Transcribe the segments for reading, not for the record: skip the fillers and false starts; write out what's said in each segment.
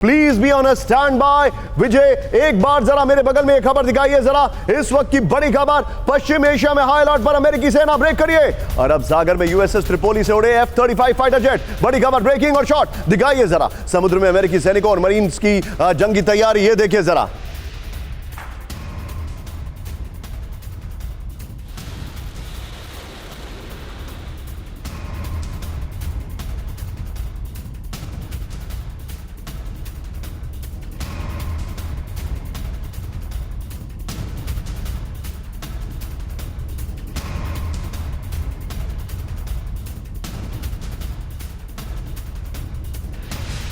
Please be on a standby. Vijay, एक बार जरा मेरे बगल में एक खबर दिखाइए जरा। इस वक्त की बड़ी खबर, पश्चिम एशिया में हाई अलर्ट पर अमेरिकी सेना। ब्रेक करिए। अरब सागर में यूएसएस त्रिपोली से उड़े F-35 फाइटर जेट। बड़ी खबर, ब्रेकिंग और शॉट दिखाइए जरा। समुद्र में अमेरिकी सैनिकों और मरीन्स की जंग की तैयारी, ये देखिए जरा।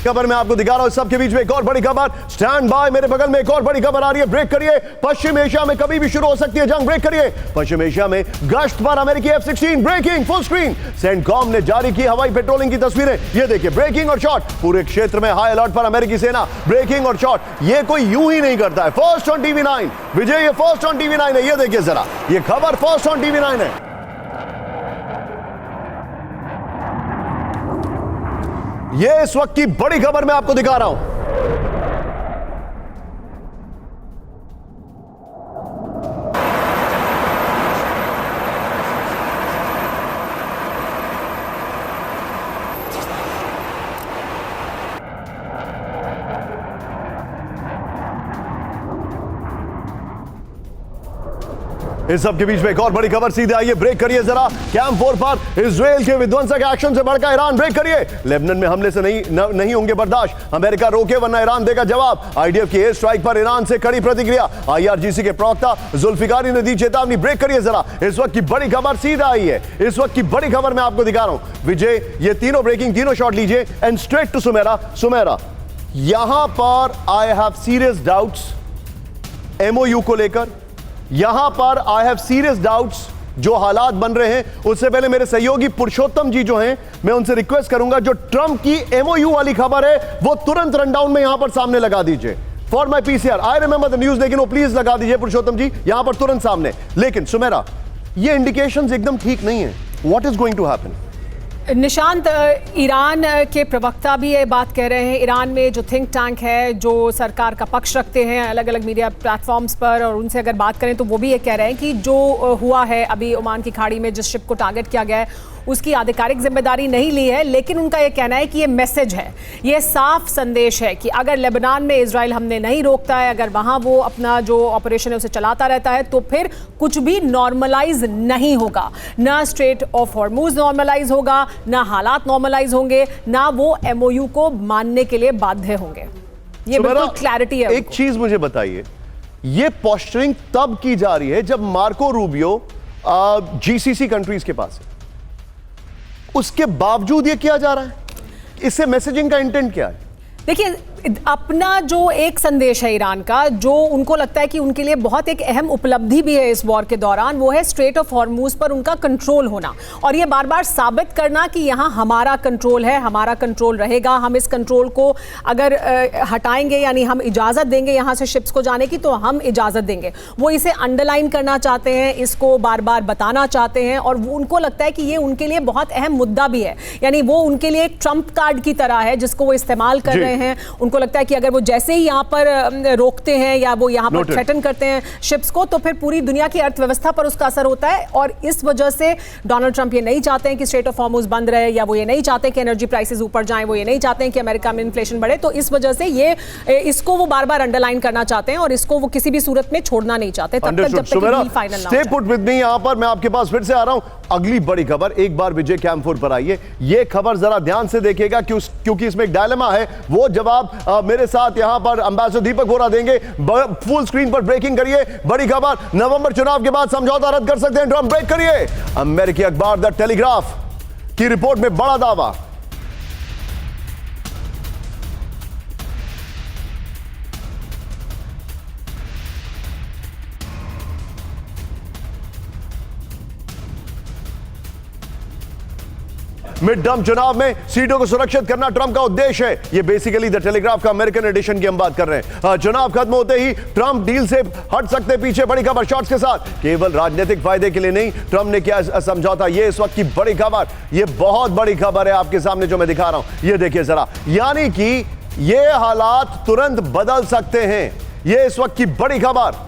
खबर मैं आपको दिखा रहा हूं, सबके बीच में एक और बड़ी खबर। स्टैंड बाय, मेरे बगल में एक और बड़ी खबर आ रही है। ब्रेक करिए। पश्चिम एशिया में कभी भी शुरू हो सकती है जंग। ब्रेक करिए। पश्चिम एशिया में गश्त पर अमेरिकी F-16। Breaking, full screen. CENTCOM ने जारी की हवाई पेट्रोलिंग की तस्वीरें, ये देखिए। ब्रेकिंग और शॉट, पूरे क्षेत्र में हाई अलर्ट पर अमेरिकी सेना। ब्रेकिंग और शॉट, ये कोई यूं ही नहीं करता है। फर्स्ट ऑन TV9 विजय, ये फर्स्ट ऑन TV9 है, ये देखिए जरा। ये खबर फर्स्ट ऑन TV9 है। ये इस वक्त की बड़ी खबर मैं आपको दिखा रहा हूं। इस सब के बीच में एक और बड़ी खबर सीधे आई है। ब्रेक करिए जरा। कैंप 4 पर इजराइल के विध्वंसक एक्शन से भड़का ईरान। ब्रेक करिए। लेबनान में हमले से नहीं होंगे बर्दाश्त। अमेरिका रोके वरना ईरान देगा जवाब। आईडीएफ की एयर स्ट्राइक पर ईरान से कड़ी प्रतिक्रिया। आईआरजीसी के प्रवक्ता जुल्फिकारी ने दी चेतावनी। ब्रेक करिए जरा। इस वक्त की बड़ी खबर सीधा आई है। इस वक्त की बड़ी खबर मैं आपको दिखा रहा हूं। विजय, ये तीनों ब्रेकिंग, तीनों शॉट लीजिए and straight to Sumera. Sumera, यहां पर I have serious doubts MOU को लेकर। यहां पर आई हैव सीरियस डाउट्स जो हालात बन रहे हैं। उससे पहले मेरे सहयोगी पुरुषोत्तम जी जो हैं, मैं उनसे रिक्वेस्ट करूंगा जो ट्रंप की एमओयू वाली खबर है वो तुरंत रनडाउन में यहां पर सामने लगा दीजिए। For my PCR, I remember the news, लेकिन वो प्लीज लगा दीजिए पुरुषोत्तम जी यहां पर तुरंत सामने। लेकिन सुमेरा, ये इंडिकेशंस एकदम ठीक नहीं है। What is going to happen? Nishant, Iran के प्रवक्ता भी ये बात कह रहे हैं। ईरान में जो थिंक टैंक है, जो सरकार का पक्ष रखते हैं अलग अलग मीडिया प्लेटफॉर्म्स पर, और उनसे अगर बात करें तो वो भी ये कह रहे हैं कि जो हुआ है अभी ओमान की खाड़ी में, जिस शिप को टारगेट किया गया है, उसकी आधिकारिक जिम्मेदारी नहीं ली है। लेकिन उनका ये कहना है कि ये मैसेज है, ये साफ संदेश है कि अगर लेबनान में इजराइल हमने नहीं रोकता है, अगर वहाँ वो अपना जो ऑपरेशन है उसे चलाता रहता है, तो फिर कुछ भी नॉर्मलाइज नहीं होगा। ना स्ट्रेट ऑफ हॉर्मुज नॉर्मलाइज होगा, ना हालात नॉर्मलाइज होंगे, ना वो एमओयू को मानने के लिए बाध्य होंगे। ये बिल्कुल क्लैरिटी है। एक चीज मुझे बताइए, ये पोस्टरिंग तब की जा रही है जब मार्को रूबियो जीसीसी कंट्रीज के पास है, उसके बावजूद ये किया जा रहा है। इससे मैसेजिंग का इंटेंट क्या है? देखिए, अपना जो एक संदेश है ईरान का, जो उनको लगता है कि उनके लिए बहुत एक अहम उपलब्धि भी है इस वॉर के दौरान, वो है स्ट्रेट ऑफ हॉर्मुज पर उनका कंट्रोल होना, और ये बार बार साबित करना कि यहाँ हमारा कंट्रोल है, हमारा कंट्रोल रहेगा। हम इस कंट्रोल को अगर हटाएंगे, यानी हम इजाज़त देंगे यहाँ से शिप्स को जाने की, तो हम इजाज़त देंगे। वो इसे अंडरलाइन करना चाहते हैं, इसको बार बार बताना चाहते हैं, और उनको लगता है कि ये उनके लिए बहुत अहम मुद्दा भी है। यानी वो उनके लिए एक ट्रम्प कार्ड की तरह है जिसको वो इस्तेमाल कर रहे हैं। उनको लगता है कि अगर वो जैसे ही यहाँ पर रोकते हैं या वो यहाँ पर थ्रेटन करते हैं शिप्स को, तो फिर पूरी दुनिया की अर्थव्यवस्था पर उसका असर होता है। और इस वजह से डोनाल्ड ट्रंप ये नहीं चाहते हैं कि स्ट्रेट ऑफ हॉर्मुज बंद रहे, या वो ये नहीं चाहते कि एनर्जी प्राइसेस ऊपर जाएं, वो ये नहीं चाहते हैं कि अमेरिका में इन्फ्लेशन बढ़े। तो इस वजह से इसको वो बार बार अंडरलाइन करना चाहते हैं, और इसको वो किसी भी सूरत में छोड़ना नहीं चाहते तब तक जब तक डील फाइनल ना हो जाए। Stay put with me. यहाँ पर मैं आपके पास फिर से आ रहा हूं। अगली बड़ी खबर, एक बार विजय कैंप 4 पर आइए। ये खबर जरा ध्यान से देखिएगा क्योंकि इसमें एक डायलेमा है। वो जवाब मेरे साथ यहां पर अंबेसडर दीपक बोरा देंगे। फुल स्क्रीन पर ब्रेकिंग करिए। बड़ी खबर, नवंबर चुनाव के बाद समझौता रद्द कर सकते हैं ट्रंप। ब्रेक करिए। अमेरिकी अखबार द टेलीग्राफ की रिपोर्ट में बड़ा दावा। मिड टर्म चुनाव में सीटों को सुरक्षित करना ट्रंप का उद्देश्य है। ये बेसिकली द टेलीग्राफ का अमेरिकन एडिशन की हम बात कर रहे हैं। चुनाव खत्म होते ही ट्रंप डील से हट सकते पीछे। बड़ी खबर शॉर्ट्स के साथ, केवल राजनीतिक फायदे के लिए नहीं, ट्रंप ने किया समझौता। ये इस वक्त की बड़ी खबर, ये बहुत बड़ी खबर है आपके सामने जो मैं दिखा रहा हूं। ये देखिए जरा, यानी कि ये हालात तुरंत बदल सकते हैं। ये इस वक्त की बड़ी खबर।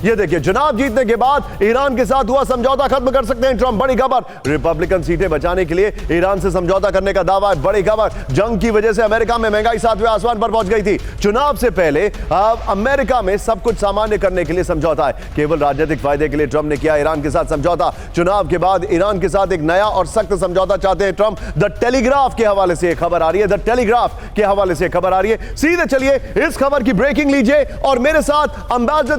ये देखिए, चुनाव जीतने के बाद ईरान के साथ हुआ समझौता खत्म कर सकते हैं ट्रंप। बड़ी खबर, रिपब्लिकन सीटें बचाने के लिए ईरान से समझौता करने का दावा है। बड़ी खबर, जंग की वजह से अमेरिका में महंगाई 7वें आसमान पर पहुंच गई थी। चुनाव से पहले अब अमेरिका में सब कुछ सामान्य करने के लिए समझौता है। केवल राजनीतिक फायदे के लिए ट्रंप ने किया ईरान के साथ समझौता। चुनाव के बाद ईरान के साथ एक नया और सख्त समझौता चाहते हैं ट्रंप। द टेलीग्राफ के हवाले से खबर आ रही है। द टेलीग्राफ के हवाले से खबर आ रही है। सीधे चलिए इस खबर की ब्रेकिंग लीजिए और मेरे साथ अंबासिडर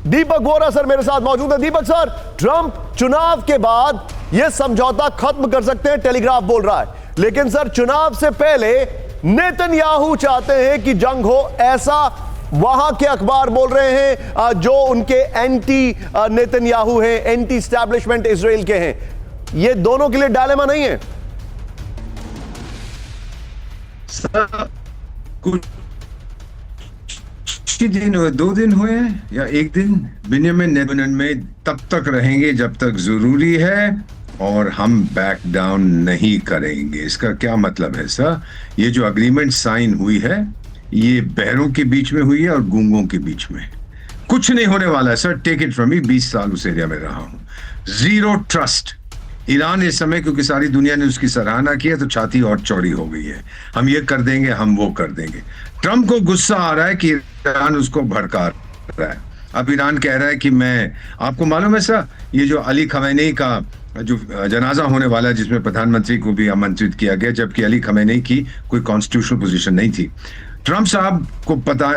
दीपक वोरा सर मेरे साथ मौजूद है। दीपक सर, ट्रंप चुनाव के बाद यह समझौता खत्म कर सकते हैं, टेलीग्राफ बोल रहा है, लेकिन सर चुनाव से पहले नेतन्याहू चाहते हैं कि जंग हो, ऐसा वहां के अखबार बोल रहे हैं जो उनके एंटी नेतन्याहू हैं, एंटी एस्टैब्लिशमेंट इजराइल के हैं। ये दोनों के लिए डायलेमा नहीं है सर? कुछ दिन हुए, 2 दिन हुए या 1 दिन बेंजामिन नेतन्याहू में तब तक रहेंगे जब तक जरूरी है और हम बैक डाउन नहीं करेंगे। इसका क्या मतलब है सर? ये जो अग्रीमेंट साइन हुई है ये बहरों के बीच में हुई है और गूंगों के बीच में। कुछ नहीं होने वाला है sir, take it from me. 20 साल उस एरिया में रहा हूं। Zero trust. ईरान इस समय, क्योंकि सारी दुनिया ने उसकी सराहना की है, तो छाती और चौड़ी हो गई है। हम ये कर देंगे, हम वो कर देंगे। ट्रंप को गुस्सा आ रहा है कि ईरान उसको भड़का रहा है। अब ईरान कह रहा है कि मैं, आपको मालूम है सर, ये जो अली खमेनी का जो जनाजा होने वाला है जिसमें प्रधानमंत्री को भी आमंत्रित किया गया, जबकि अली खमेनी की कोई कॉन्स्टिट्यूशनल पोजीशन नहीं थी। ट्रंप साहब को पता,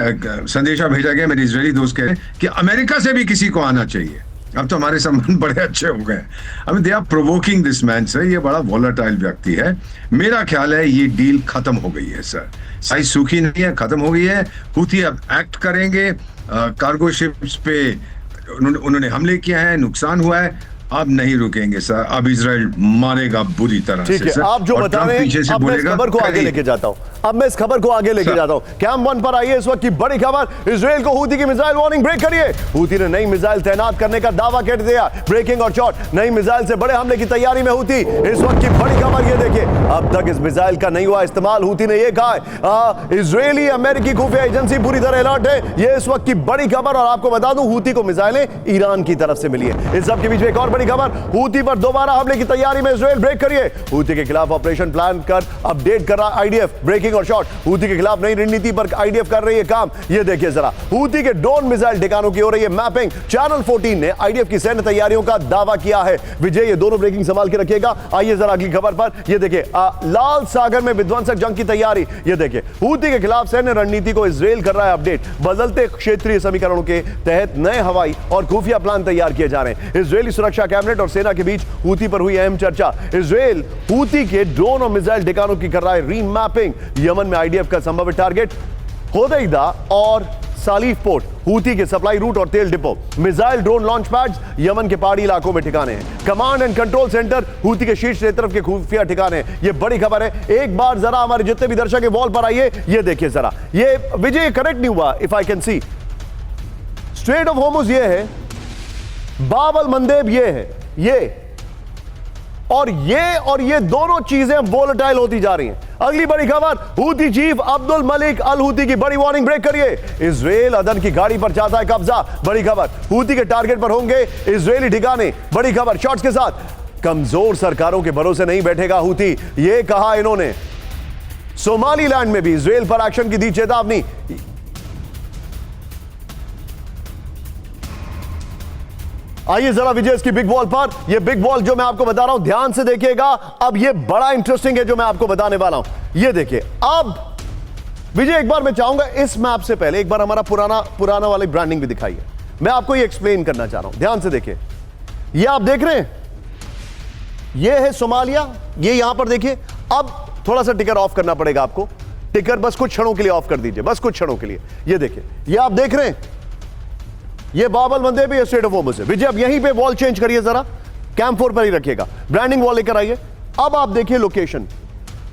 संदेशा भेजा गया, मेरे इजरायली दोस्त कह रहे हैं कि अमेरिका से भी किसी को आना चाहिए। अब तो हमारे संबंध बड़े अच्छे हो गए। अब they are provoking this man sir. ये बड़ा वॉलेटाइल व्यक्ति है। मेरा ख्याल है ये डील खत्म हो गई है सर। साइज सूखी नहीं है, खत्म हो गई है। हुती अब एक्ट करेंगे। कार्गो शिप्स पे उन्होंने हमले किए हैं, नुकसान हुआ है। अब नहीं रुकेंगे सर। अब इजराइल मारेगा बुरी तरह से। ठीक है, आप जो बता रहे हैं, अब मैं इस खबर को आगे लेके जाता हूं। कैंप 1 पर आइए, इस वक्त की बड़ी खबर। इजराइल को हूती की मिसाइल वार्निंग, ब्रेक करिए। हूती ने नई मिसाइल तैनात करने का दावा कर दिया। ब्रेकिंग और शॉट, नई मिसाइल से बड़े हमले की तैयारी में हूती। इस वक्त की बड़ी खबर ये देखिए, अब तक इस मिसाइल का नहीं हुआ इस्तेमाल। हूती ने यह कहा है। इजरायली अमेरिकी खुफिया एजेंसी पूरी तरह अलर्ट है। ये इस वक्त की बड़ी खबर। और आपको बता दूं, हूती को मिसाइलें ईरान की तरफ से मिली है। इस सब के बीच में एक और बड़ी खबर, हूती पर दोबारा हमले की तैयारी में इजराइल, ब्रेक करिए। हूती के खिलाफ ऑपरेशन प्लान कर अपडेट कर रहा आईडीएफ, ब्रेकिंग और शॉट। हूती के खिलाफ नई रणनीति पर आईडीएफ कर रही है काम। ये देखिए जरा, हूती के ड्रोन मिसाइल ठिकानों की हो रही है मैपिंग। चैनल 14 ने आईडीएफ की सैन्य तैयारियों का दावा किया है। विजय, ये दोनों ब्रेकिंग संभाल के रखिएगा। आइए जरा अगली खबर पर। ये देखिए, लाल सागर में विध्वंसक जंग की तैयारी। ये देखिए, हूती के खिलाफ सैन्य रणनीति को इजराइल कर रहा है अपडेट। बदलते क्षेत्रीय समीकरणों के तहत नए हवाई और खुफिया प्लान तैयार किए जा रहे हैं। इजरायली सुरक्षा कैबिनेट और सेना के बीच हूती पर हुई अहम चर्चा। इजराइल हूती के ड्रोन और मिसाइल ठिकानों की कर रहा है रीमैपिंग। यमन में आईडीएफ का संभावित टारगेट होदैदा और सालीफ पोर्ट, हूती के सप्लाई रूट और तेल depot. Missile drone launch pads Yemen के पहाड़ी इलाकों में ठिकाने हैं। Command and control centre Houthi के शीर्ष तरफ के खुफिया ठिकाने हैं। ये बड़ी खबर है। एक बार जरा हमारे जितने भी दर्शक वॉल पर आइए, ये देखिए जरा। ये विजय करेक्ट नहीं हुआ, if I can see. Straight of Hormuz ये है, बाब अल मंदेब ये है, ये और ये दोनों चीजें वोलेटाइल होती जा रही हैं। अगली बड़ी खबर, Houthi chief Abdul Malik al Houthi की बड़ी वार्निंग, ब्रेक करिए। इजराइल अदन की गाड़ी पर चाहता है कब्जा। बड़ी खबर, हूती के टारगेट पर होंगे इजरायली ठिकाने। बड़ी खबर शॉर्ट्स के साथ, कमजोर सरकारों के भरोसे नहीं बैठेगा हूती, यह कहा इन्होंने। सोमालीलैंड में भी इजराइल पर एक्शन की दी चेतावनी। आइए जरा विजय इसकी बिग बॉल पर। ये बिग बॉल जो मैं आपको बता रहा हूं, ध्यान से देखिएगा। अब ये बड़ा इंटरेस्टिंग है जो मैं आपको बताने वाला हूं। ये देखिए, अब विजय एक बार मैं चाहूंगा इस मैप से पहले एक बार हमारा पुराना वाली ब्रांडिंग भी दिखाइए। मैं आपको ये एक्सप्लेन करना चाह रहा हूं, ध्यान से देखिए। ये आप देख रहे हैं, ये है सोमालिया। ये यहां पर देखिए। अब थोड़ा सा टिकर ऑफ करना पड़ेगा आपको। टिकर बस कुछ क्षणों के लिए ऑफ कर दीजिए, बस कुछ क्षणों के लिए। ये देखिए, ये आप देख रहे हैं, ये बाब अल मंदेब भी स्ट्रेट ऑफ होर्मुज है। विजय अब यहीं पे वॉल चेंज करिए जरा, कैंप 4 पर ही रखिएगा। ब्रांडिंग वॉल लेकर आइए। अब आप देखिए लोकेशन,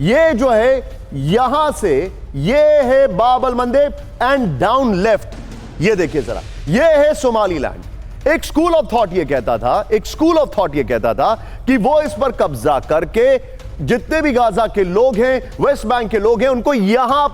ये जो है यहां से ये है बाब अल मंदेब एंड डाउन लेफ्ट ये देखिए जरा, ये है सोमालीलैंड। एक स्कूल ऑफ थॉट ये कहता था कि वो इस पर कब्जा करके जितने भी गाजा के लोग हैं, वेस्ट बैंक के लोग हैं, उनको यहां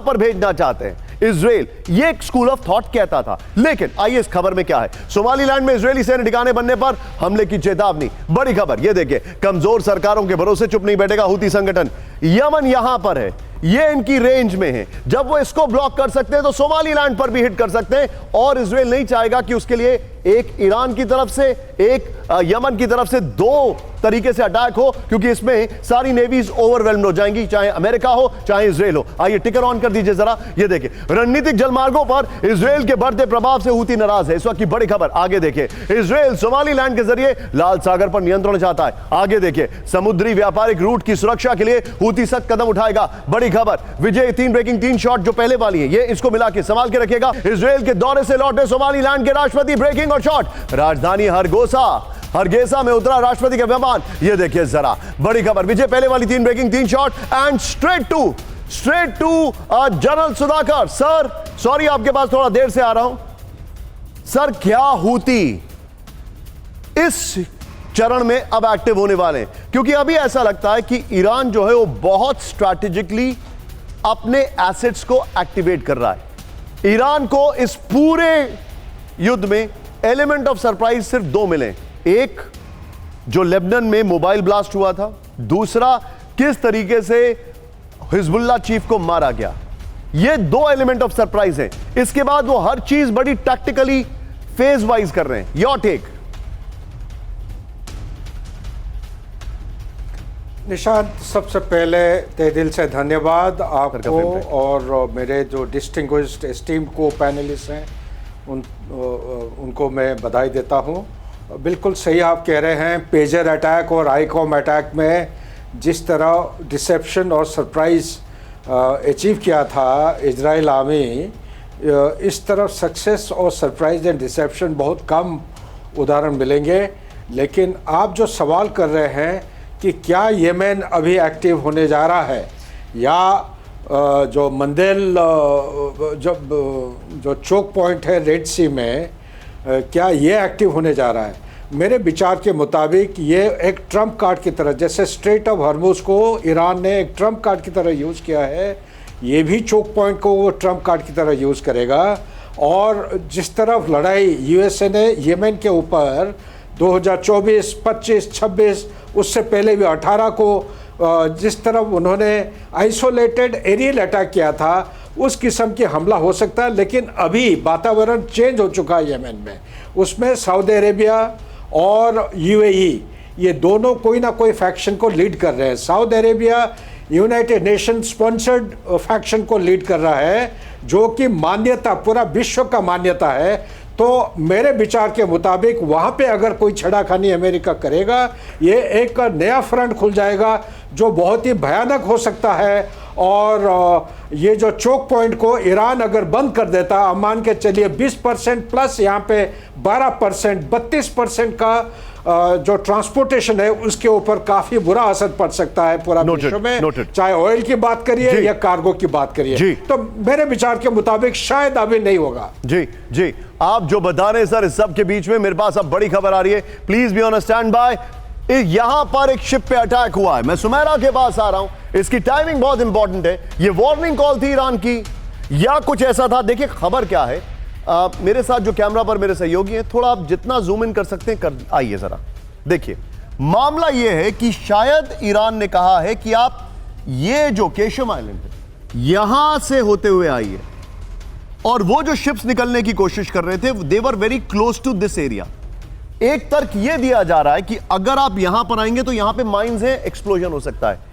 पर भेजना चाहते हैं इजराइल। ये एक स्कूल ऑफ थॉट कहता था। लेकिन आइए इस खबर में क्या है। सोमालीलैंड में इजरायली सैन्य ठिकाने बनने पर हमले की चेतावनी। बड़ी खबर ये देखिए, कमजोर सरकारों के भरोसे चुप नहीं बैठेगा हूती संगठन। यमन यहां पर है, ये इनकी रेंज में है। जब वो इसको ब्लॉक कर सकते हैं तो सोमालीलैंड पर भी हिट कर सकते हैं। और इजराइल नहीं चाहेगा कि उसके लिए एक ईरान की तरफ से, एक यमन की तरफ से दो तरीके से अटैक हो, क्योंकि इसमें सारी नेवीज ओवरवेल्म्ड हो जाएंगी, चाहे अमेरिका हो चाहे इजराइल हो। आइए टिकर ऑन कर दीजिए जरा, ये देखिए रणनीतिक जलमार्गों पर इजराइल के बढ़ते प्रभाव से हूती नाराज है। इस वक्त की बड़ी खबर आगे देखिए, इजराइल सोमालीलैंड के जरिए लाल सागर पर नियंत्रण चाहता है। आगे देखिए, समुद्री व्यापारिक रूट की सुरक्षा के लिए हूती सख्त कदम उठाएगा। बड़ी खबर, विजय 3 ब्रेकिंग 3 शॉट जो पहले वाली है, ये इसको मिला के संभाल के रखेगा। इजराइल के दौरे से लौटे सोमालीलैंड के राष्ट्रपति, ब्रेकिंग और शॉट। राजधानी हरगेसा में उतरा राष्ट्रपति का विमान। ये देखिए जरा, बड़ी खबर, विजय पहले वाली 3 breaking 3 shot and straight to general Sudhakar. Sir sorry, आपके पास थोड़ा देर से आ रहा हूं सर। क्या हूती इस चरण में अब एक्टिव होने वाले हैं? क्योंकि अभी ऐसा लगता है कि ईरान जो है वो बहुत स्ट्रैटेजिकली अपने एसेट्स को एक्टिवेट कर रहा है। ईरान को इस पूरे युद्ध में एलिमेंट ऑफ सरप्राइज सिर्फ 2 मिले। एक, जो लेबनान में मोबाइल ब्लास्ट हुआ था। दूसरा, किस तरीके से हिजबुल्लाह चीफ को मारा गया। ये 2 एलिमेंट ऑफ सरप्राइज हैं। इसके बाद वो हर चीज बड़ी टैक्टिकली फेज वाइज कर रहे हैं। Your take. निशांत, सबसे पहले तहे दिल से धन्यवाद आपको और मेरे जो डिस्टिंग्विश्ड एस्टीम्ड को पैनलिस्ट हैं उनको मैं बधाई देता हूं। बिल्कुल सही आप कह रहे हैं, पेजर अटैक और आईकॉम अटैक में जिस तरह डिसेप्शन और सरप्राइज़ अचीव किया था इजराइल आर्मी, इस तरफ सक्सेस और सरप्राइज एंड डिसेप्शन बहुत कम उदाहरण मिलेंगे। लेकिन आप जो सवाल कर रहे हैं कि क्या येमेन अभी एक्टिव होने जा रहा है, या जो मंदेल जो चोक पॉइंट है रेड सी में, क्या ये एक्टिव होने जा रहा है? मेरे विचार के मुताबिक ये एक ट्रम्प कार्ड की तरह, जैसे स्ट्रेट ऑफ हॉर्मुज़ को ईरान ने एक ट्रम्प कार्ड की तरह यूज़ किया है, ये भी चोक पॉइंट को वो ट्रम्प कार्ड की तरह यूज़ करेगा। और जिस तरफ लड़ाई यूएसए ने येमेन के ऊपर 2024, 25, 26, उससे पहले भी 18 को जिस तरफ उन्होंने आइसोलेटेड एरियल अटैक किया था, उस किस्म की हमला हो सकता है। लेकिन अभी वातावरण चेंज हो चुका है येमेन में। उसमें सऊदी अरेबिया और यूएई, ये दोनों कोई ना कोई फैक्शन को लीड कर रहे हैं। Saudi Arabia united nation sponsored faction को लीड कर रहा है, जो कि मान्यता पूरा विश्व का मान्यता है। तो मेरे विचार के मुताबिक वहाँ पे अगर कोई छेड़ाखानी अमेरिका करेगा, ये एक नया फ्रंट खुल जाएगा जो बहुत ही भयानक हो सकता है। और ये जो चोक पॉइंट को ईरान अगर बंद कर देता, अब मान के चलिए 20% प्लस यहाँ पे 12%, 32% का जो ट्रांसपोर्टेशन है उसके ऊपर काफ़ी बुरा असर पड़ सकता है पूरा विश्व में, चाहे ऑयल की बात करिए या कार्गो की बात करिए। तो मेरे विचार के मुताबिक शायद अभी नहीं होगा। जी, आप जो बता रहे हैं सर, इस सब के बीच में मेरे पास अब बड़ी खबर आ रही है। Please be on stand by. यहां पर एक शिप पे अटैक हुआ है। मैं सुमेरा के पास आ रहा हूं। इसकी टाइमिंग बहुत इंपॉर्टेंट है। ये वार्निंग कॉल थी ईरान की या कुछ ऐसा था? देखिए खबर क्या है। मेरे साथ जो कैमरा पर मेरे सहयोगी हैं, थोड़ा आप जितना जूम इन कर सकते हैं कर आइए जरा। देखिए मामला यह है कि शायद ईरान ने कहा है कि आप ये जो केशम आइलैंड है यहां से होते हुए आइए, और वो जो शिप्स निकलने की कोशिश कर रहे थे they were very close to this area. एक तर्क यह दिया जा रहा है कि अगर आप यहां पर आएंगे तो यहां पे माइंस हैं, एक्सप्लोजन हो सकता है।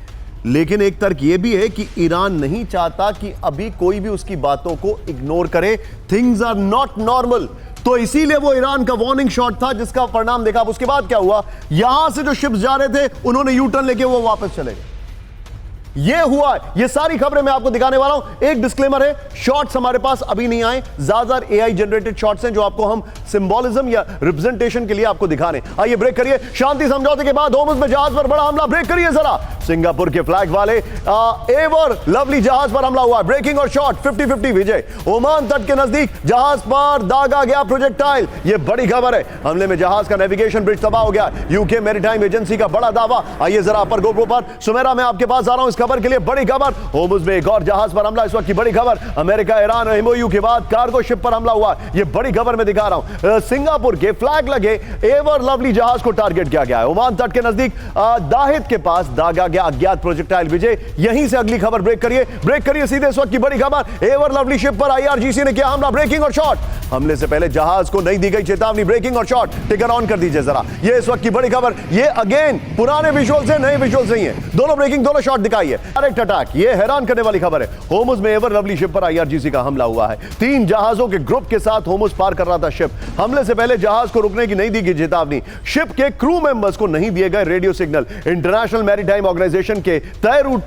लेकिन एक तर्क यह भी है कि ईरान नहीं चाहता कि अभी कोई भी उसकी बातों को इग्नोर करे। Things are not normal. तो इसीलिए वो ईरान का वार्निंग शॉट था, जिसका परिणाम देखा। उसके बाद क्या हुआ, यहां से जो शिप्स जा रहे थे उन्होंने यू टर्न लेके वो वापस चले गए। ये हुआ है। ये सारी खबरें मैं आपको दिखाने वाला हूं। एक डिस्क्लेमर है, शॉट्स हमारे पास अभी नहीं आए, ज्यादातर एआई जनरेटेड शॉट्स हैं जो आपको हम सिंबोलिज्म या रिप्रेजेंटेशन के लिए आपको दिखाने। आइए ब्रेक करिए। शांति समझौते के बाद होर्मुज में जहाज पर बड़ा हमला। ब्रेक करिए जरा। सिंगापुर के फ्लैग वाले एवर लवली जहाज पर हमला हुआ। ब्रेकिंग और शॉट 50-50 विजय। ओमान तट के नजदीक जहाज पर दागा गया प्रोजेक्टाइल। यह बड़ी खबर है। हमले में जहाज का नेविगेशन ब्रिज तबाह हो गया। यूके मैरीटाइम एजेंसी का बड़ा दावा। आइए जरा अपर गोप्रो पर सुमेरा में आपके पास आ रहा हूं इस खबर के लिए। बड़ी खबर, होर्मुज में एक और जहाज पर हमला। इस वक्त की बड़ी खबर, अमेरिका ईरान एमओयू के बाद कार्गो शिप पर हमला हुआ। यह बड़ी खबर मैं दिखा रहा हूं। सिंगापुर के फ्लैग लगे एवर लवली जहाज को टारगेट किया गया है। ओमान तट के नजदीक दाहिद के पास दागा गया अज्ञात प्रोजेक्टाइल विजय। यहीं से अगली खबर। ब्रेक करिए सीधे इस वक्त की बड़ी खबर। एवर लवली शिप पर आईआरजीसी ने किया हमला। ब्रेकिंग और शॉट। हमले से पहले जहाज को नहीं दी गई चेतावनी। ब्रेकिंग और शॉट। टिकर ऑन कर दीजिए जरा। ये इस वक्त की बड़ी खबर। ये अगेन पुराने विजुअल्स हैं, नए विजुअल्स नहीं है। दोनों ब्रेकिंग, दोनों शॉट दिखाई है। Direct attack. ये हैरान करने वाली खबर है। होर्मुज में एवर लवली शिप पर आईआरजीसी का हमला हुआ है। 3 जहाजों के ग्रुप के साथ होर्मुज पार कर रहा था शिप। हमले से पहले जहाज को रुकने की नहीं दी गई चेतावनी। शिप के क्रू मेंबर्स को नहीं दिए गए radio signal. International maritime organisation के तय रूट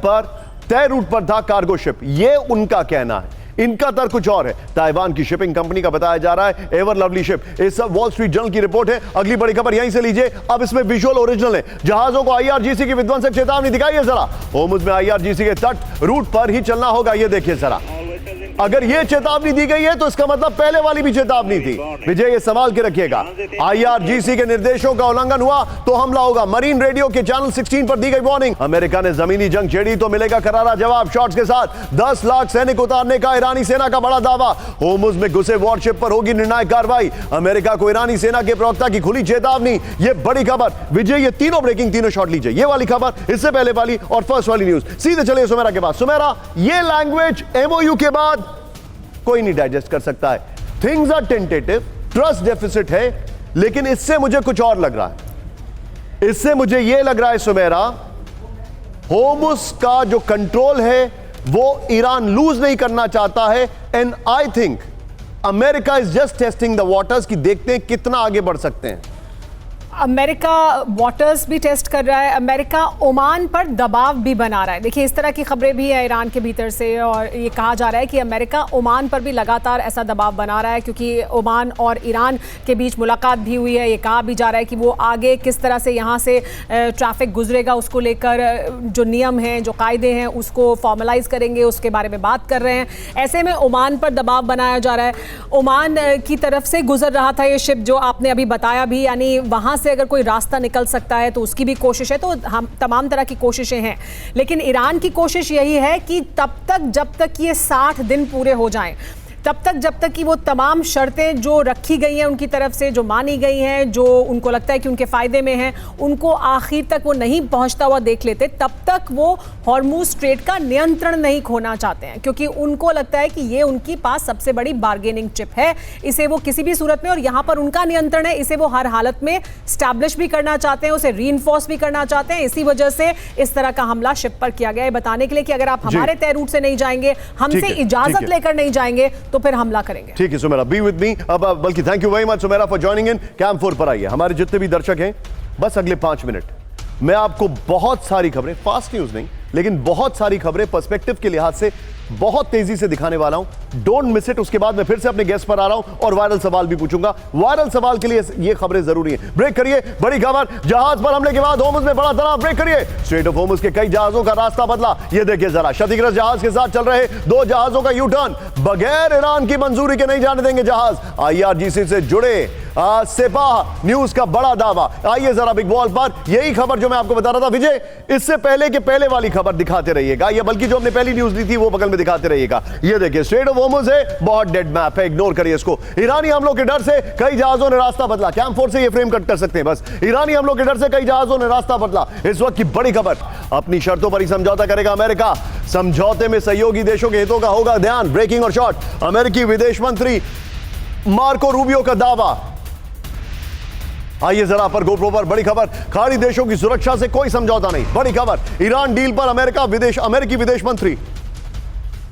पर था कार्गो शिप। यह उनका कहना है। इनका तर्क कुछ और है। ताइवान की शिपिंग कंपनी का बताया जा रहा है एवर लवली शिप। इस सब वॉल स्ट्रीट जर्नल की रिपोर्ट है। अगली बड़ी खबर यहीं से लीजिए। अब इसमें विजुअल ओरिजिनल है। जहाजों को आईआरजीसी की विध्वंसक चेतावनी दिखाइए जरा। होर्मुज में आईआरजीसी के तट रूट पर ही चलना होगा। यह देखिए जरा। अगर यह चेतावनी दी गई है तो इसका मतलब पहले वाली भी चेतावनी थी। विजय ये संभाल के रखिएगा। आईआरजीसी के निर्देशों का उल्लंघन हुआ तो हमला होगा। मरीन रेडियो के चैनल 16 पर दी गई वार्निंग। अमेरिका ने जमीनी जंग छेड़ी तो मिलेगा करारा जवाब। शॉट्स के साथ 10 लाख सैनिक उतारने का ईरानी सेना का बड़ा दावा। होर्मुज में घुसे वॉरशिप पर होगी निर्णायक कार्रवाई। अमेरिका को ईरानी सेना के प्रवक्ता की खुली चेतावनी। यह बड़ी खबर। विजय ये तीनों ब्रेकिंग, तीनों शॉट लीजिए। ये वाली खबर, इससे पहले वाली और फर्स्ट वाली न्यूज। सीधे चलिए सुमेरा के पास। सुमेरा, ये लैंग्वेज एमओयू के बाद कोई नहीं डाइजेस्ट कर सकता है। Things are tentative, trust deficit है, लेकिन इससे मुझे कुछ और लग रहा है। इससे मुझे यह लग रहा है सुमेरा, होर्मुज का जो कंट्रोल है वो ईरान लूज नहीं करना चाहता है। And I think America is just testing the waters कि देखते हैं कितना आगे बढ़ सकते हैं। अमेरिका वाटर्स भी टेस्ट कर रहा है। अमेरिका ओमान पर दबाव भी बना रहा है। देखिए, इस तरह की खबरें भी हैं ईरान के भीतर से, और ये कहा जा रहा है कि अमेरिका ओमान पर भी लगातार ऐसा दबाव बना रहा है, क्योंकि ओमान और ईरान के बीच मुलाकात भी हुई है। ये कहा भी जा रहा है कि वो आगे किस तरह से यहाँ से ट्रैफिक गुजरेगा, उसको लेकर जो नियम हैं, जो कायदे हैं, उसको फॉर्मलाइज करेंगे, उसके बारे में बात कर रहे हैं। ऐसे में ओमान पर दबाव बनाया जा रहा है। ओमान की तरफ से गुजर रहा था ये शिप, जो आपने अभी बताया भी, यानी वहाँ से अगर कोई रास्ता निकल सकता है तो उसकी भी कोशिश है। तो हम तमाम तरह की कोशिशें हैं, लेकिन ईरान की कोशिश यही है कि तब तक जब तक ये 60 दिन पूरे हो जाएं, तब तक जब तक कि वो तमाम शर्तें जो रखी गई हैं उनकी तरफ से, जो मानी गई हैं, जो उनको लगता है कि उनके फ़ायदे में हैं, उनको आखिर तक वो नहीं पहुंचता हुआ देख लेते, तब तक वो हॉर्मुज स्ट्रेट का नियंत्रण नहीं खोना चाहते हैं, क्योंकि उनको लगता है कि ये उनके पास सबसे बड़ी बार्गेनिंग चिप है। इसे वो किसी भी सूरत में, और यहाँ पर उनका नियंत्रण है, इसे वो हर हालत में स्टैब्लिश भी करना चाहते हैं, उसे रीइंफोर्स भी करना चाहते हैं। इसी वजह से इस तरह का हमला शिप पर किया गया है, बताने के लिए कि अगर आप हमारे तय रूट से नहीं जाएंगे, हमसे इजाजत लेकर नहीं जाएंगे, तो फिर हमला करेंगे। ठीक है सुमेरा, बी विद मी। अब बल्कि thank you very much Sumera for joining in camp 4 पर। आइए हमारे जितने भी दर्शक हैं, बस अगले 5 मिनट मैं आपको बहुत सारी खबरें, फास्ट न्यूज नहीं लेकिन बहुत सारी खबरें पर्सपेक्टिव के लिहाज से बहुत तेजी से दिखाने वाला हूं। Don't miss it. उसके बाद मैं फिर से अपने गेस्ट पर आ रहा हूं और वायरल सवाल भी पूछूंगा। वायरल सवाल के लिए ये खबरें जरूरी हैं। ब्रेक करिए, बड़ी खबर, जहाज पर हमले के बाद होर्मुज में बड़ा तनाव। ब्रेक करिए, स्ट्रेट ऑफ होर्मुज के कई जहाजों का रास्ता बदला। ये देखिए जरा, क्षतिग्रस्त जहाज के साथ चल रहे 2 जहाजों का यू टर्न, बगैर ईरान की मंजूरी के नहीं जाने देंगे जहाज। आईआरजीसी से जुड़े सिपाह न्यूज का बड़ा दावा। आइए जरा बिग वॉल पर, यही खबर जो मैं आपको बता रहा था विजय, इससे पहले के पहले वाली खबर दिखाते रहिएगा, या बल्कि जो हमने पहली न्यूज ली थी वो बगल में दिखाते रहिएगा। ये देखिए स्ट्रेट ऑफ होर्मुज है, बहुत डेड मैप है, इग्नोर करिए इसको। ईरानी हमलों के डर से कई जहाजों ने रास्ता बदला। कैंप 4 से ये फ्रेम कट कर सकते हैं बस। ईरानी हमलों के डर से कई जहाजों ने रास्ता बदला। इस वक्त की बड़ी खबर, अपनी शर्तों पर ही समझौता करेगा अमेरिका। समझौते में सहयोगी देशों के हितों का होगा ध्यान। ब्रेकिंग और शॉट, अमेरिकी विदेश मंत्री मार्को रूबियो का दावा। आइए जरा पर गोप्रो पर बड़ी खबर, खाड़ी देशों की सुरक्षा से कोई समझौता नहीं। बड़ी खबर, ईरान डील पर अमेरिकी विदेश मंत्री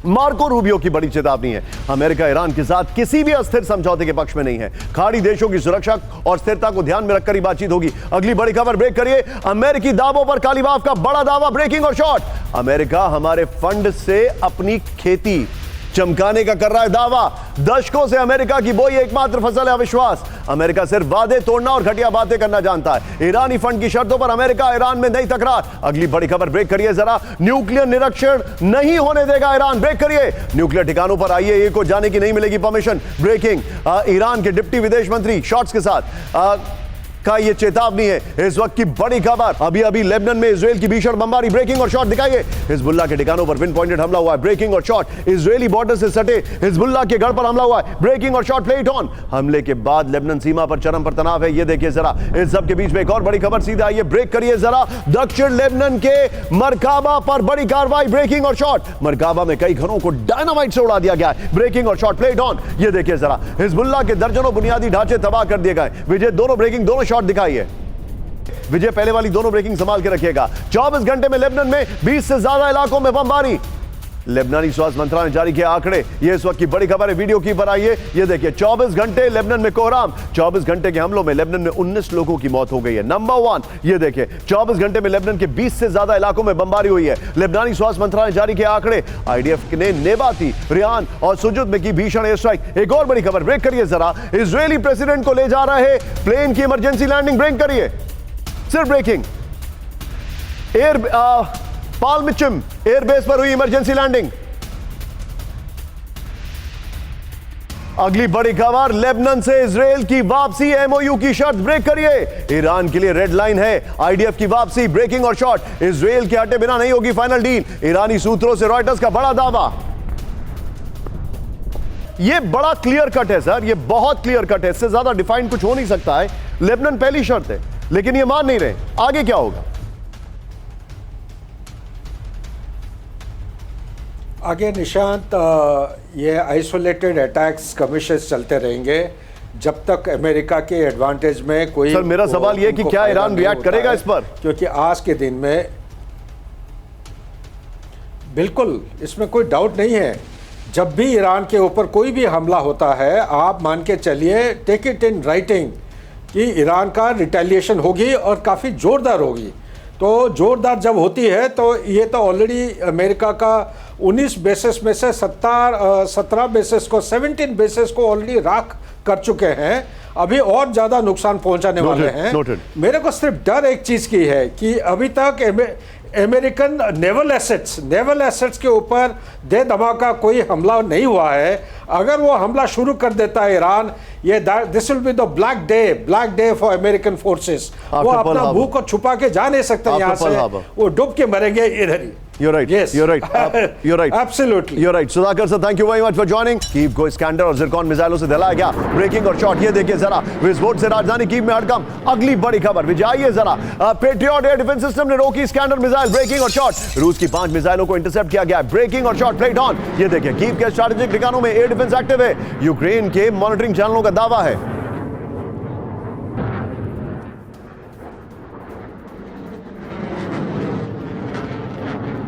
मार्को रूबियो की बड़ी चेतावनी है, अमेरिका ईरान के साथ किसी भी अस्थिर समझौते के पक्ष में नहीं है। खाड़ी देशों की सुरक्षा और स्थिरता को ध्यान में रखकर ही बातचीत होगी। अगली बड़ी खबर ब्रेक करिए, अमेरिकी दावों पर काली वाफ का बड़ा दावा, ब्रेकिंग और शॉर्ट। अमेरिका हमारे फंड से अपनी खेती चमकाने का कर रहा है दावा। दशकों से अमेरिका की वही एकमात्र फसल है अविश्वास। अमेरिका सिर्फ वादे तोड़ना और घटिया बातें करना जानता है। ईरानी फंड की शर्तों पर अमेरिका ईरान में नई तकरार। अगली बड़ी खबर ब्रेक करिए जरा, न्यूक्लियर निरीक्षण नहीं होने देगा ईरान, ब्रेक करिए। न्यूक्लियर ठिकानों पर आईएईए को जाने की नहीं मिलेगी परमिशन, ब्रेकिंग। ईरान के डिप्टी विदेश मंत्री शॉर्ट्स के साथ का ये चेतावनी है। इस वक्त की बड़ी खबर, अभी अभी लेबनान में इजराइल की भीषण बमबारी, ब्रेकिंग और शॉट दिखाइए। हिजबुल्लाह के ठिकानों पर पिन पॉइंटेड हमला हुआ है, ब्रेकिंग और शॉट। इजरायली बॉर्डर से सटे हिजबुल्लाह के गढ़ पर हमला हुआ है, ब्रेकिंग और शॉट, प्ले इट ऑन। हमले के बाद लेबनान सीमा पर चरम पर तनाव है, ये देखिए जरा। इस सब के बीच में एक और बड़ी खबर, सीधा आइए ब्रेक करिए जरा। दक्षिण लेबनान के मरकाबा पर बड़ी कार्रवाई, ब्रेकिंग और शॉट। मरकाबा में कई घरों को डायनामाइट से उड़ा दिया गया है, ब्रेकिंग और शॉट, प्ले इट ऑन। ये देखिए जरा, हिजबुल्लाह के दर्जनों बुनियादी ढांचे तबाह कर दिए गए। विजय दोनों ब्रेकिंग, दोनों शॉट दिखाइए। विजय पहले वाली दोनों ब्रेकिंग संभाल के रखिएगा। 24 घंटे में लेबनान में 20 से ज्यादा इलाकों में बमबारी। लेबनानी स्वास्थ्य मंत्रालय ने जारी किया आंकड़े, ये इस वक्त की बड़ी खबर है। वीडियो की पर आइए, ये देखिए 24 घंटे लेबनान में कोहराम। 24 घंटे के हमलों में लेबनान में 19 लोगों की मौत हो गई है। नंबर 1 ये देखिए, 24 घंटे में लेबनान के 20 से ज्यादा इलाकों में बमबारी हुई है। लेबनानी स्वास्थ्य मंत्रालय ने जारी किया आंकड़े। आईडीएफ ने नेबाती, रियान और सुजुद में की भीषण एयर स्ट्राइक। एक और बड़ी खबर, ब्रेक करिए जरा। इजरायली प्रेसिडेंट को ले जा रहे प्लेन की इमरजेंसी लैंडिंग, ब्रेक करिए, सिर्फ ब्रेकिंग। एयर पालमिचम एयरबेस पर हुई इमरजेंसी लैंडिंग। अगली बड़ी खबर, लेबनान से इजराइल की वापसी, एमओयू की शर्त, ब्रेक करिए। ईरान के लिए रेड लाइन है आईडीएफ की वापसी, ब्रेकिंग और शॉर्ट। इजराइल के हटे बिना नहीं होगी फाइनल डील, ईरानी सूत्रों से रॉयटर्स का बड़ा दावा। ये बड़ा क्लियर कट है सर, ये बहुत क्लियर कट है, इससे ज्यादा डिफाइंड कुछ हो नहीं सकता है। लेबनान पहली शर्त है, लेकिन ये मान नहीं रहे, आगे क्या होगा? आगे निशांत, ये आइसोलेटेड अटैक्स कमीशन चलते रहेंगे जब तक अमेरिका के एडवांटेज में कोई। सर मेरा सवाल ये कि क्या ईरान रिएक्ट करेगा इस पर? क्योंकि आज के दिन में बिल्कुल इसमें कोई डाउट नहीं है, जब भी ईरान के ऊपर कोई भी हमला होता है, आप मान के चलिए, टेक इट इन राइटिंग, कि ईरान का रिटेलिएशन होगी और काफ़ी ज़ोरदार होगी। तो ज़ोरदार जब होती है तो ये तो ऑलरेडी अमेरिका का 19 बेसिस में से 17 बेसिस को, 17 बेसिस को ऑलरेडी राख कर चुके हैं। अभी और ज़्यादा नुकसान पहुंचाने वाले हैं। मेरे को सिर्फ डर एक चीज़ की है कि अभी तक अमेरिकन नेवल एसेट्स के ऊपर दे धमाका कोई हमला नहीं हुआ है। अगर वो हमला शुरू कर देता है ईरान, ये this will be the black day for American forces. वो अपना मुंह को छुपा के जा नहीं सकते यहाँ से, वो डूब के मरेंगे इधर ही। You're right. Yes. You're right. You're right. Absolutely. You're right. Sudhakar sir, thank you very much for joining. Kyiv को स्कैंडर और जिरकॉन मिसाइलों से दलाया गया, ब्रेकिंग और शॉट। ये देखिए जरा, विस्फोट से राजधानी कीव में हड़कंप। अगली बड़ी खबर, विजय आइए जरा। पेट्रियट एयर डिफेंस सिस्टम ने रोकी स्कैंडर मिसाइल, ब्रेकिंग और शॉट। रूस की 5 मिसाइलों को इंटरसेप्ट किया गया, ब्रेकिंग और शॉट, प्लेट ऑन। ये देखिए, कीव के स्ट्रैटेजिक ठिकानों में एयर डिफेंस एक्टिव है, यूक्रेन के मॉनिटरिंग चैनलों का दावा है।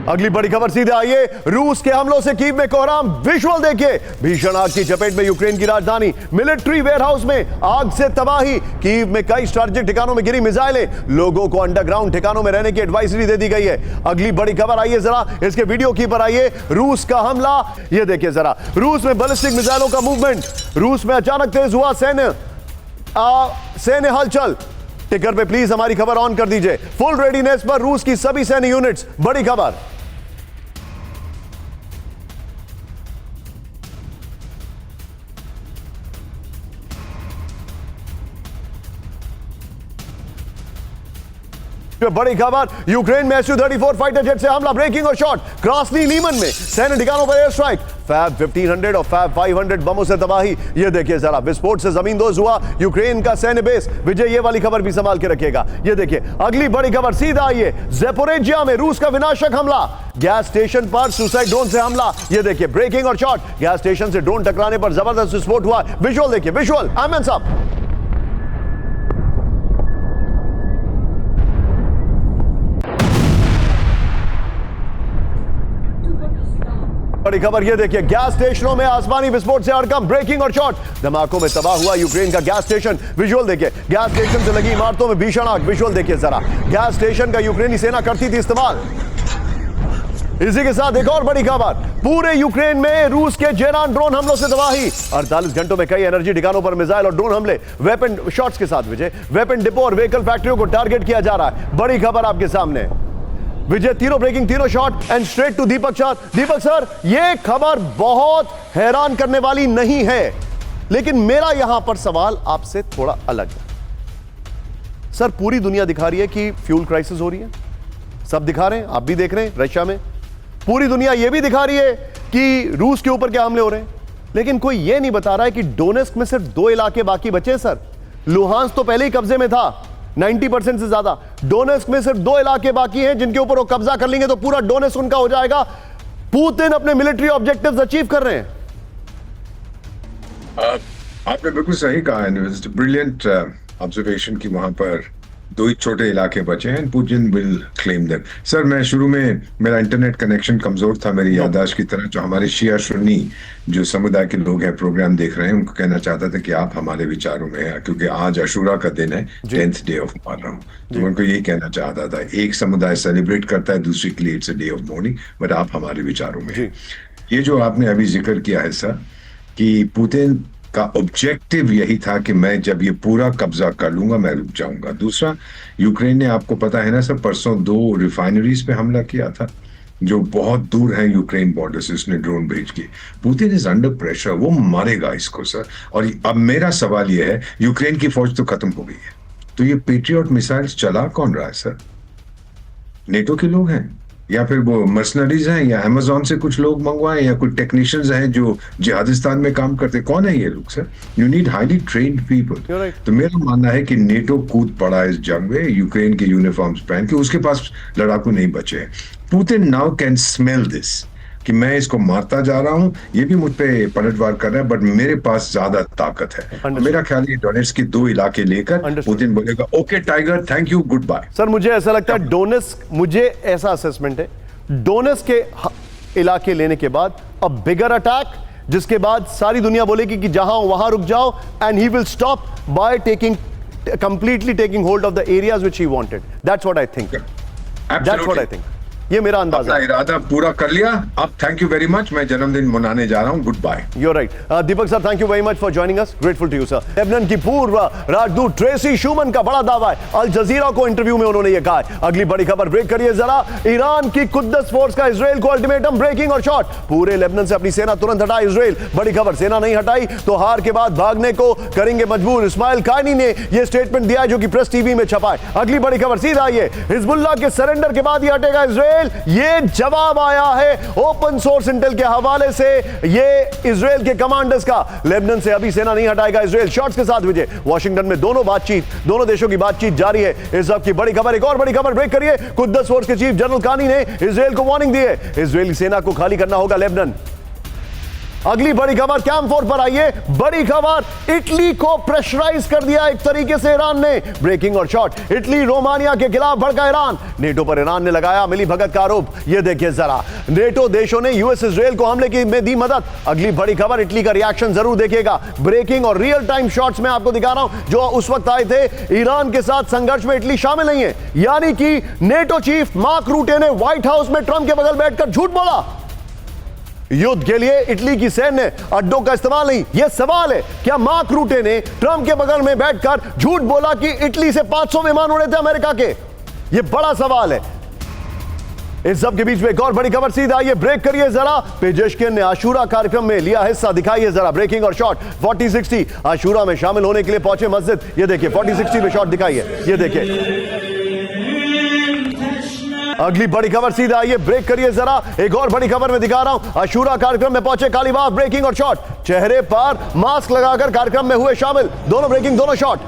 अगली बड़ी खबर, सीधे आइए, रूस के हमलों से कीव में कोहराम, विजुअल देखिए। भीषण आग की चपेट में यूक्रेन की राजधानी, मिलिट्री वेयरहाउस में आग से तबाही। कीव में कई स्ट्रैटेजिक ठिकानों में गिरी मिसाइलें, लोगों को अंडरग्राउंड ठिकानों में रहने की एडवाइजरी दे दी गई है। अगली बड़ी खबर आइए जरा, इसके वीडियो की पर आइए, रूस का हमला। यह देखिए जरा, रूस में बैलिस्टिक मिसाइलों का मूवमेंट, रूस में अचानक तेज हुआ सैन्य हलचल। टिकर पे प्लीज हमारी खबर ऑन कर दीजिए। फुल रेडीनेस पर रूस की सभी सैन्य यूनिट्स, बड़ी खबर। बड़ी खबर, यूक्रेन में Su-34 फाइटर जेट से हमला, ब्रेकिंग और शॉट। क्रास्नी नीमन में सैन्य ठिकानों पर एयर स्ट्राइक, फैब 1500 और फैब 500 बमों से तबाही। ये देखिए जरा, विस्फोट से जमींदोज हुआ यूक्रेन का सैन्य बेस। विजय ये वाली खबर भी संभाल के रखिएगा। ये देखिए अगली बड़ी खबर, सीधा आइए, ज़ेपोरिजिया में रूस का विनाशक हमला, गैस स्टेशन पर सुसाइड ड्रोन से हमला। ये देखिए, ब्रेकिंग और शॉट, गैस स्टेशन से ड्रोन टकराने पर जबरदस्त विस्फोट हुआ। विजुअल देखिए, विजुअल आमन साहब। बड़ी खबर ये देखिए, गैस स्टेशनों में आसमानी विस्फोट से हड़कंप, ब्रेकिंग और शॉट, धमाकों में तबाह हुआ यूक्रेन का गैस स्टेशन। विजुअल देखिए, गैस स्टेशन से लगी इमारतों में भीषण आग। विजुअल देखिए जरा, गैस स्टेशन का यूक्रेनी सेना करती थी इस्तेमाल। इसी के साथ एक और बड़ी खबर, पूरे यूक्रेन में रूस के जेरान ड्रोन हमलों से तबाही। 48 घंटों में कई एनर्जी ठिकानों पर मिसाइल और ड्रोन हमले, वेपन शॉट्स के साथ विजय, वेपन डिपो और व्हीकल फैक्ट्रियों को टारगेट किया जा रहा है। बड़ी खबर आपके सामने विजय, तीनों ब्रेकिंग, तीनों shot and straight to Deepak sir. Deepak sir, यह खबर बहुत हैरान करने वाली नहीं है, लेकिन मेरा यहां पर सवाल आपसे थोड़ा अलग है। सर, पूरी दुनिया दिखा रही है कि फ्यूल क्राइसिस हो रही है, सब दिखा रहे हैं, आप भी देख रहे हैं रशिया में, पूरी दुनिया यह भी दिखा रही है कि रूस के ऊपर क्या हमले हो रहे हैं, लेकिन कोई यह नहीं बता रहा है कि डोनेस्क में सिर्फ 2 इलाके बाकी बचे हैं। सर, लुहांस तो पहले ही कब्जे में था, 90% से ज्यादा। डोनेस्क में सिर्फ 2 इलाके बाकी हैं जिनके ऊपर वो कब्जा कर लेंगे तो पूरा डोनेस्क उनका हो जाएगा। पुतिन अपने मिलिट्री ऑब्जेक्टिव्स अचीव कर रहे हैं। आपने बिल्कुल सही कहा है, ब्रिलियंट ऑब्जर्वेशन की वहां पर 2 ही छोटे इलाके बचे हैं, Putin will claim them. Sir, मैं शुरू में मेरा इंटरनेट कनेक्शन कमजोर था मेरी याददाश्त की तरह, जो हमारे शिया सुन्नी जो समुदाय के लोग हैं प्रोग्राम देख रहे हैं, उनको कहना चाहता था कि आप हमारे विचारों में हैं, क्योंकि आज अशूरा का दिन है, 10th डे ऑफ मुहर्रम। तो उनको यही कहना चाहता था, एक समुदाय सेलिब्रेट करता है, दूसरी के लिए it's a day of morning, but आप हमारे विचारों में हैं। ये जो आपने अभी जिक्र किया है सर, कि पुतिन का ऑब्जेक्टिव यही था कि मैं जब ये पूरा कब्जा कर लूंगा मैं रुक जाऊंगा। दूसरा, यूक्रेन ने, आपको पता है ना सर, परसों 2 रिफाइनरीज पे हमला किया था जो बहुत दूर है यूक्रेन बॉर्डर से, उसने ड्रोन भेज के। पुतिन इज अंडर प्रेशर, वो मारेगा इसको सर। और अब मेरा सवाल ये है, यूक्रेन की फौज तो खत्म हो गई है, तो ये पेट्रियट मिसाइल्स चला कौन रहा है सर? नेटो के लोग हैं, या फिर वो मर्सनरीज हैं, या अमेजोन से कुछ लोग मंगवाए, या कुछ टेक्नीशियंस हैं जो जिहादिस्तान में काम करते? कौन है ये लोग sir? You need highly trained people. तो मेरा मानना है कि नेटो कूद पड़ा इस जंग में यूक्रेन के यूनिफॉर्म्स पहन के, उसके पास लड़ाकू नहीं बचे। Putin now can smell this कि मैं इसको मारता जा रहा हूं, ये भी मुझ पे पलटवार कर रहा है, बट मेरे पास ज्यादा ताकत है। मेरा ख्याल है डोनेट्स्क के 2 इलाके लेकर पुतिन बोलेगा okay tiger, thank you, goodbye. Sir, मुझे ऐसा लगता है डोनेट्स्क, मुझे ऐसा असेसमेंट है, डोनेट्स्क के इलाके लेने के बाद अ बिगर अटैक, जिसके बाद सारी दुनिया बोलेगी कि जहां वहां रुक जाओ, and he will stop by taking completely taking hold of the areas which he wanted. That's what I think, that's what I think. ये मेरा अंदाजा है। इरादा पूरा कर लिया। अब थैंक यू वेरी मच, मैं जन्मदिन मनाने जा रहा हूं, goodbye. You're right. Deepak sir, thank you very much for joining us, grateful to you sir. Lebanon की पूर्व राजदूत ट्रेसी शूमन का बड़ा दावा है, अल जजीरा को इंटरव्यू में उन्होंने ये कहा है। अगली बड़ी खबर ब्रेक करिए जरा, ईरान की कुद्दस फोर्स का इजराइल को अल्टीमेटम, ब्रेकिंग और शॉट, पूरे लेबनान से अपनी सेना तुरंत हटाए इजराइल। बड़ी खबर, सेना नहीं हटाई तो हार के बाद भागने को करेंगे मजबूर, इस्माइल कानी ने यह स्टेटमेंट दिया है जो कि प्रेस टीवी में छपा है। अगली बड़ी खबर सीधा ये, हिजबुल्लाह के सरेंडर के बाद ही हटेगा इजराइल, ये जवाब आया है ओपन सोर्स इंटेल के हवाले से, ये इजराइल के कमांडर्स का। लेबनान से अभी सेना नहीं हटाएगा इजराइल, शॉट्स के साथ विजय। वॉशिंगटन में दोनों देशों की बातचीत जारी है। इस वक्त की बड़ी खबर, एक और बड़ी खबर ब्रेक करिए, कुद्दस फोर्स के चीफ जनरल कानी ने इजराइल को वार्निंग दी है, इजरायली सेना को खाली करना होगा लेबनान। अगली बड़ी खबर कैंप 4 पर आइए, बड़ी खबर, इटली को प्रेशराइज कर दिया एक तरीके से ईरान ने, ब्रेकिंग और शॉट, इटली रोमानिया के खिलाफ भड़का ईरान, नेटो पर ईरान ने लगाया मिली भगत का आरोप। यह देखिए जरा, नेटो देशों ने यूएस इजराइल को हमले की में दी मदद। अगली बड़ी खबर, इटली का रिएक्शन जरूर देखिएगा, ब्रेकिंग और रियल टाइम शॉट्स में आपको दिखा रहा हूं जो उस वक्त आए थे। ईरान के साथ संघर्ष में इटली शामिल नहीं है, यानी कि नेटो चीफ मार्क रूटे ने व्हाइट हाउस में ट्रंप के बगल बैठकर झूठ बोला। युद्ध के लिए इटली की सैन्य अड्डों का इस्तेमाल नहीं। यह सवाल है, क्या मार्क रूटे ने ट्रंप के बगल में बैठकर झूठ बोला कि इटली से 500 विमान उड़े थे अमेरिका के? यह बड़ा सवाल है। इस सब के बीच में एक और बड़ी खबर, सीधा ये ब्रेक करिए जरा, पेजेशकिन ने आशूरा कार्यक्रम में लिया हिस्सा, दिखाइए जरा, ब्रेकिंग और शॉट, 40-60 आशूरा में शामिल होने के लिए पहुंचे मस्जिद। ये देखिए 40-60 में शॉट दिखाइए, ये देखिए। अगली बड़ी खबर, सीधा आइए ब्रेक करिए जरा, एक और बड़ी खबर में दिखा रहा हूं, आशूरा कार्यक्रम में पहुंचे कालीबाफ, ब्रेकिंग और शॉट, चेहरे पर मास्क लगाकर कार्यक्रम में हुए शामिल, दोनों ब्रेकिंग दोनों शॉट।